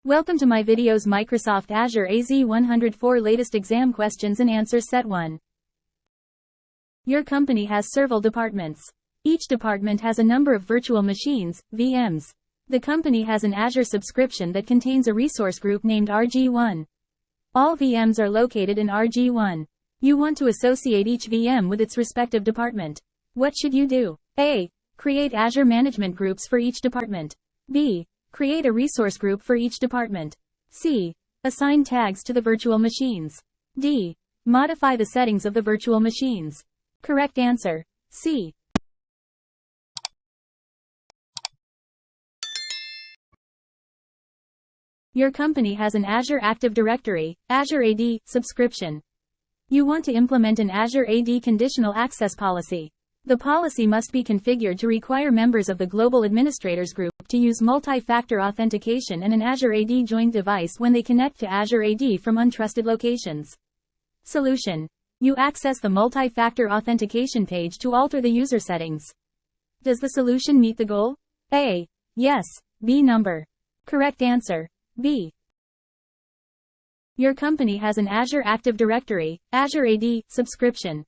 Welcome to my videos. Microsoft Azure AZ-104 latest exam questions and answers set 1. Your company has several departments. Each department has a number of virtual machines, VMs. The company has an Azure subscription that contains a resource group named RG1. All VMs are located in RG1. You want to associate each VM with its respective department. What should you do? A. Create Azure management groups for each department. B. Create a resource group for each department. C. Assign tags to the virtual machines. D. Modify the settings of the virtual machines. Correct answer. C. Your company has an Azure Active Directory, Azure AD, subscription. You want to implement an Azure AD conditional access policy. The policy must be configured to require members of the Global Administrators Group to use multi-factor authentication and an Azure AD joined device when they connect to Azure AD from untrusted locations. Solution. You access the multi-factor authentication page to alter the user settings. Does the solution meet the goal? A. Yes. B. Number. Correct answer. B. Your company has an Azure Active Directory, Azure AD, subscription.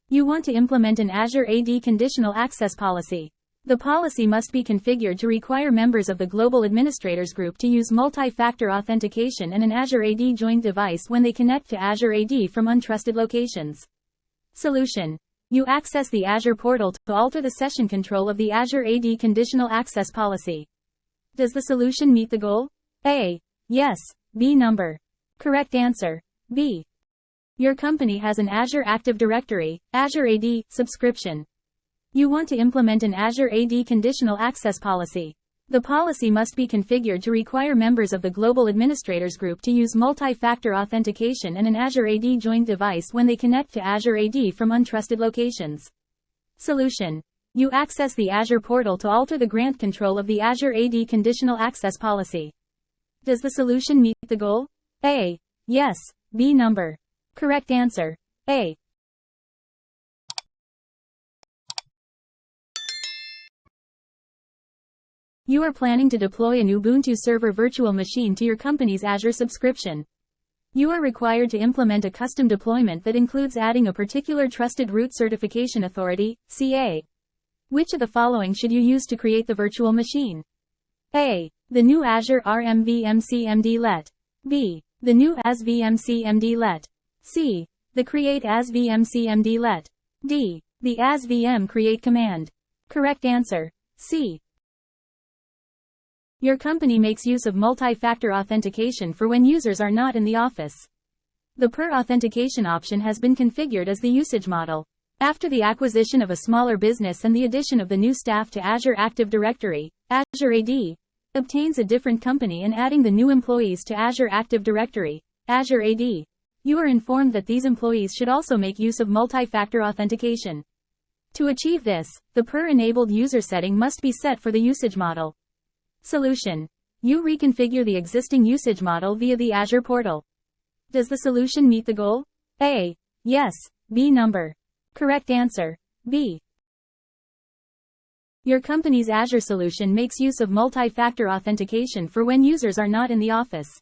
You want to implement an Azure AD conditional access policy. The policy must be configured to require members of the Global Administrators Group to use multi-factor authentication and an Azure AD joined device when they connect to Azure AD from untrusted locations. Solution. You access the Azure portal to alter the session control of the Azure AD conditional access policy. Does the solution meet the goal? A. Yes. B. Number. Correct answer. B. Your company has an Azure Active Directory, Azure AD, subscription. You want to implement an Azure AD conditional access policy. The policy must be configured to require members of the Global Administrators Group to use multi-factor authentication and an Azure AD joined device when they connect to Azure AD from untrusted locations. Solution. You access the Azure portal to alter the grant control of the Azure AD conditional access policy. Does the solution meet the goal? A. Yes. B. Number. Correct answer. A. You are planning to deploy an Ubuntu server virtual machine to your company's Azure subscription. You are required to implement a custom deployment that includes adding a particular Trusted Root Certification Authority, CA. Which of the following should you use to create the virtual machine? A. The new Azure RMVMCMD-let. B. The new AZ-VMCMD-let. C. The Create AZ-VMCMD-let. D. The AZ-VM Create command. Correct answer. C. Your company makes use of multi-factor authentication for when users are not in the office. The per authentication option has been configured as the usage model. After the acquisition of a smaller business and the addition of the new staff to Azure Active Directory, Azure AD obtains a different company and adding the new employees to Azure Active Directory, Azure AD. You are informed that these employees should also make use of multi-factor authentication. To achieve this, the per-enabled user setting must be set for the usage model. Solution. You reconfigure the existing usage model via the Azure portal. Does the solution meet the goal? A. Yes. B. Number. Correct answer. B. Your company's Azure solution makes use of multi-factor authentication for when users are not in the office.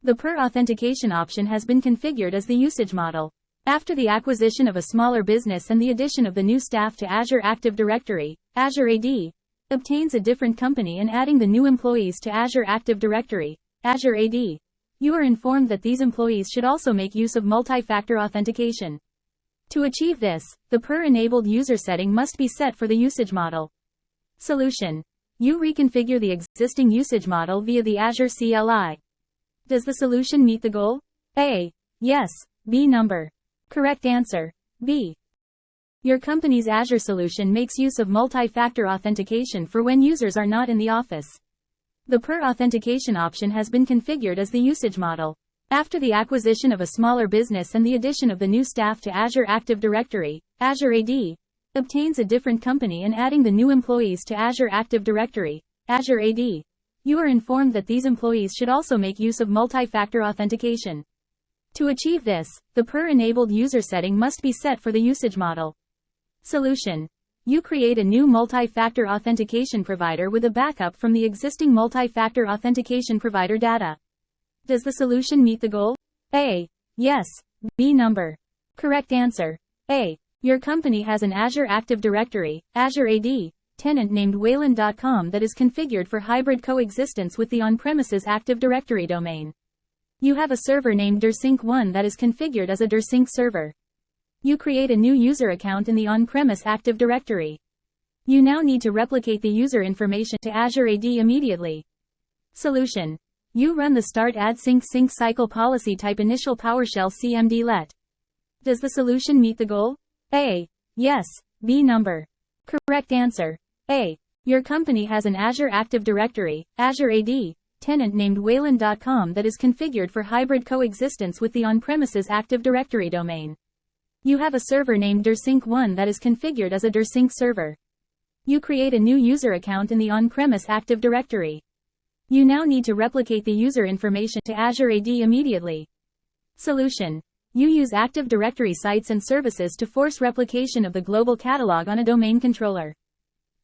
The per authentication option has been configured as the usage model. After the acquisition of a smaller business and the addition of the new staff to Azure Active Directory, Azure AD obtains a different company and adding the new employees to Azure Active Directory, Azure AD. You are informed that these employees should also make use of multi-factor authentication. To achieve this, the per-enabled user setting must be set for the usage model. Solution. You reconfigure the existing usage model via the Azure CLI. Does the solution meet the goal? A. Yes. B. Number. Correct answer. B. Your company's Azure solution makes use of multi-factor authentication for when users are not in the office. The per authentication option has been configured as the usage model. After the acquisition of a smaller business and the addition of the new staff to Azure Active Directory, Azure AD obtains a different company and adding the new employees to Azure Active Directory, Azure AD. You are informed that these employees should also make use of multi-factor authentication. To achieve this, the per-enabled user setting must be set for the usage model. Solution. You create a new multi-factor authentication provider with a backup from the existing multi-factor authentication provider data. Does the solution meet the goal? A. Yes. B. Number. Correct answer. A. Your company has an Azure Active Directory, Azure AD, tenant named Wayland.com that is configured for hybrid coexistence with the on-premises Active Directory domain. You have a server named DIRSync1 that is configured as a DIRSync server. You create a new user account in the on-premise Active Directory. You now need to replicate the user information to Azure AD immediately. Solution. You run the start add sync cycle policy type initial PowerShell CMD let. Does the solution meet the goal? A. Yes. B. Number. Correct answer. A. Your company has an Azure Active Directory, Azure AD, tenant named Wayland.com that is configured for hybrid coexistence with the on-premises Active Directory domain. You have a server named DIRSync1 that is configured as a DIRSync server. You create a new user account in the on-premise Active Directory. You now need to replicate the user information to Azure AD immediately. Solution. You use Active Directory sites and services to force replication of the global catalog on a domain controller.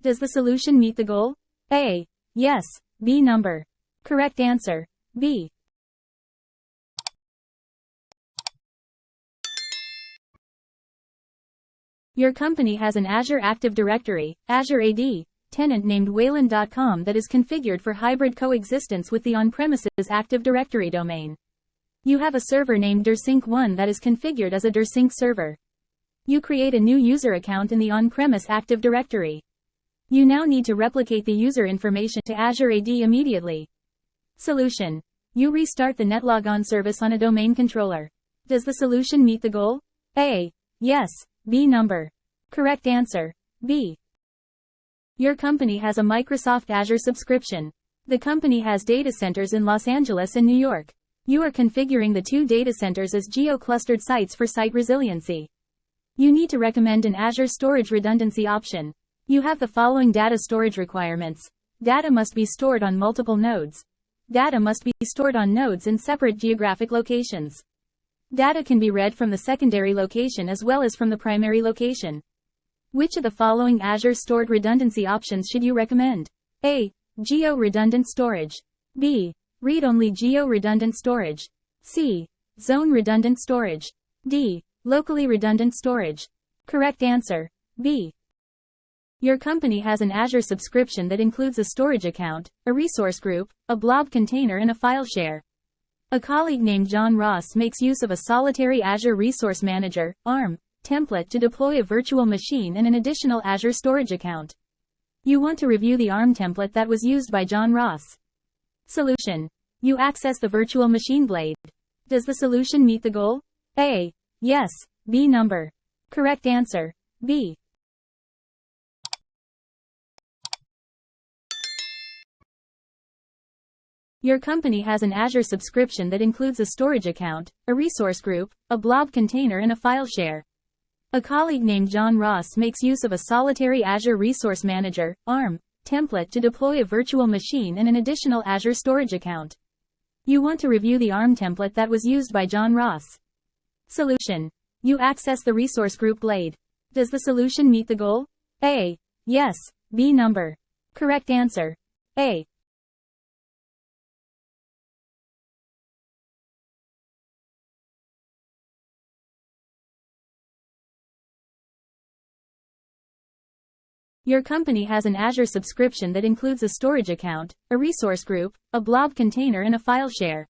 Does the solution meet the goal? A. Yes. B. Number. Correct answer. B. Your company has an Azure Active Directory, Azure AD, tenant named Wayland.com that is configured for hybrid coexistence with the on-premises Active Directory domain. You have a server named DIRSync1 that is configured as a DIRSync server. You create a new user account in the on-premise Active Directory. You now need to replicate the user information to Azure AD immediately. Solution. You restart the netlogon service on a domain controller. Does the solution meet the goal? A. Yes. B. Number. Correct answer. B. Your company has a Microsoft Azure subscription. The company has data centers in Los Angeles and New York. You are configuring the two data centers as geo-clustered sites for site resiliency. You need to recommend an Azure storage redundancy option. You have the following data storage requirements. Data must be stored on multiple nodes. Data must be stored on nodes in separate geographic locations. Data can be read from the secondary location as well as from the primary location. Which of the following Azure stored redundancy options should you recommend? A. Geo-redundant storage. B. Read-only geo-redundant storage. C. Zone-redundant storage. D. Locally redundant storage. Correct answer. B. Your company has an Azure subscription that includes a storage account, a resource group, a blob container and a file share. A colleague named John Ross makes use of a solitary Azure Resource Manager, ARM, template to deploy a virtual machine and an additional Azure storage account. You want to review the ARM template that was used by John Ross. Solution. You access the virtual machine blade. Does the solution meet the goal? A. Yes. B. Number. Correct answer. B. Your company has an Azure subscription that includes a storage account, a resource group, a blob container and a file share. A colleague named John Ross makes use of a solitary Azure Resource Manager, ARM, template to deploy a virtual machine and an additional Azure storage account. You want to review the ARM template that was used by John Ross. Solution. You access the resource group blade. Does the solution meet the goal? A. Yes. B. Number. Correct answer. A. Your company has an Azure subscription that includes a storage account, a resource group, a blob container and a file share.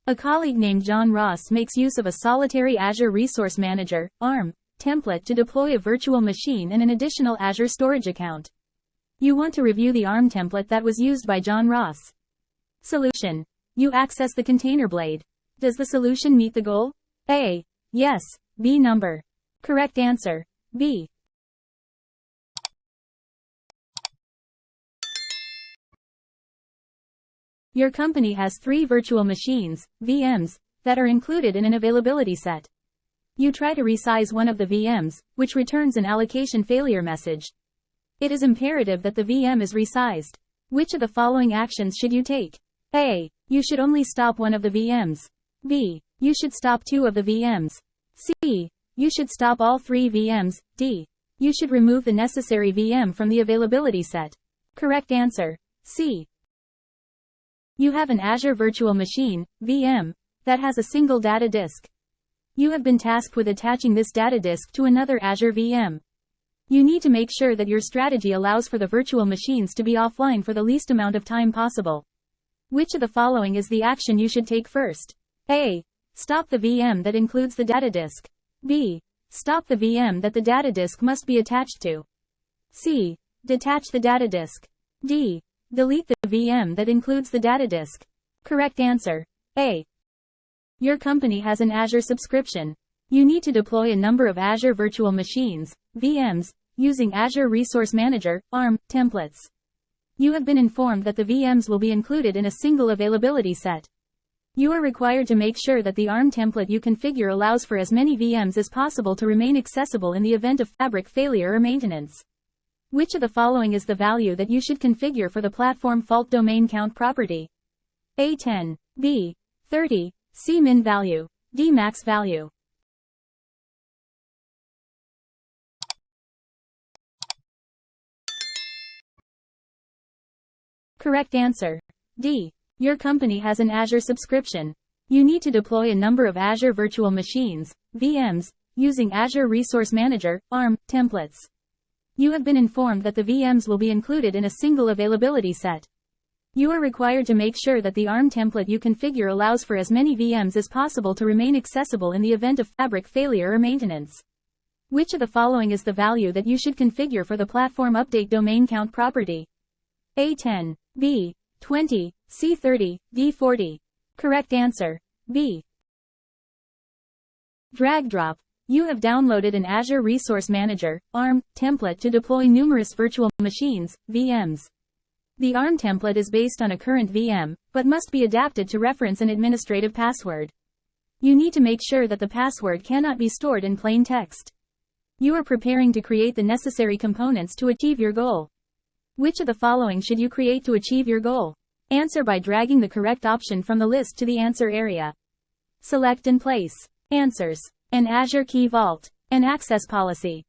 A colleague named John Ross makes use of a solitary Azure Resource Manager, ARM, template to deploy a virtual machine and an additional Azure storage account. You want to review the ARM template that was used by John Ross. Solution. You access the container blade. Does the solution meet the goal? A. Yes. B. Number. Correct answer. B. Your company has 3 virtual machines, VMs, that are included in an availability set. You try to resize one of the VMs, which returns an allocation failure message. It is imperative that the VM is resized. Which of the following actions should you take? A. You should only stop one of the VMs. B. You should stop 2 of the VMs. C. You should stop all 3 VMs. D. You should remove the necessary VM from the availability set. Correct answer. C. You have an Azure Virtual Machine, VM, that has a single data disk. You have been tasked with attaching this data disk to another Azure VM. You need to make sure that your strategy allows for the virtual machines to be offline for the least amount of time possible. Which of the following is the action you should take first? A. Stop the VM that includes the data disk. B. Stop the VM that the data disk must be attached to. C. Detach the data disk. D. Delete the VM that includes the data disk. Correct answer. A. Your company has an Azure subscription. You need to deploy a number of Azure virtual machines, VMs, using Azure Resource Manager, ARM, templates. You have been informed that the VMs will be included in a single availability set. You are required to make sure that the ARM template you configure allows for as many VMs as possible to remain accessible in the event of fabric failure or maintenance. Which of the following is the value that you should configure for the platform fault domain count property? A 10, B 30, C min value, D max value. Correct answer. D. Your company has an Azure subscription. You need to deploy a number of Azure virtual machines, VMs, using Azure Resource Manager, ARM, templates. You have been informed that the VMs will be included in a single availability set. You are required to make sure that the ARM template you configure allows for as many VMs as possible to remain accessible in the event of fabric failure or maintenance. Which of the following is the value that you should configure for the platform update domain count property? A 10, B 20, C 30, D 40. Correct answer. B. Drag drop. You have downloaded an Azure Resource Manager, ARM, template to deploy numerous virtual machines, VMs. The ARM template is based on a current VM, but must be adapted to reference an administrative password. You need to make sure that the password cannot be stored in plain text. You are preparing to create the necessary components to achieve your goal. Which of the following should you create to achieve your goal? Answer by dragging the correct option from the list to the answer area. Select and place. Answers. An Azure Key Vault. An access policy.